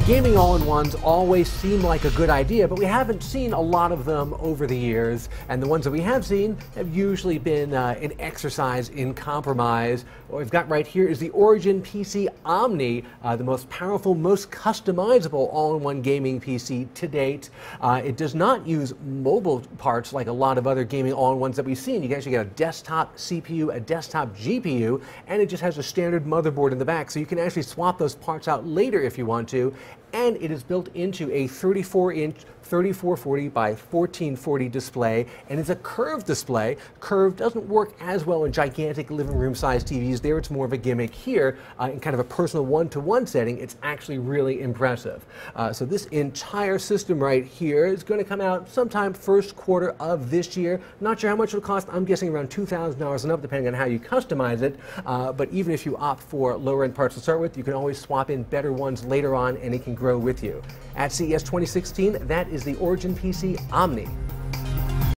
Gaming all-in-ones always seem like a good idea, but we haven't seen a lot of them over the years, and the ones that we have seen have usually been an exercise in compromise. What we've got right here is the Origin PC Omni, the most powerful, most customizable all-in-one gaming PC to date. It does not use mobile parts like a lot of other gaming all-in-ones that we've seen. You can actually get a desktop CPU, a desktop GPU, and it just has a standard motherboard in the back, so you can actually swap those parts out later if you want to. And it is built into a 34-inch 3440 by 1440 display, and it's a curved display. Curved doesn't work as well in gigantic living room sized TVs. There it's more of a gimmick. Here, in kind of a personal one-to-one setting, it's actually really impressive. So this entire system right here is going to come out sometime first quarter of this year. Not sure how much it'll cost. I'm guessing around $2,000 and up, depending on how you customize it. But even if you opt for lower-end parts to start with, you can always swap in better ones later on, and it can grow with you. At CES 2016, that is the Origin PC Omni.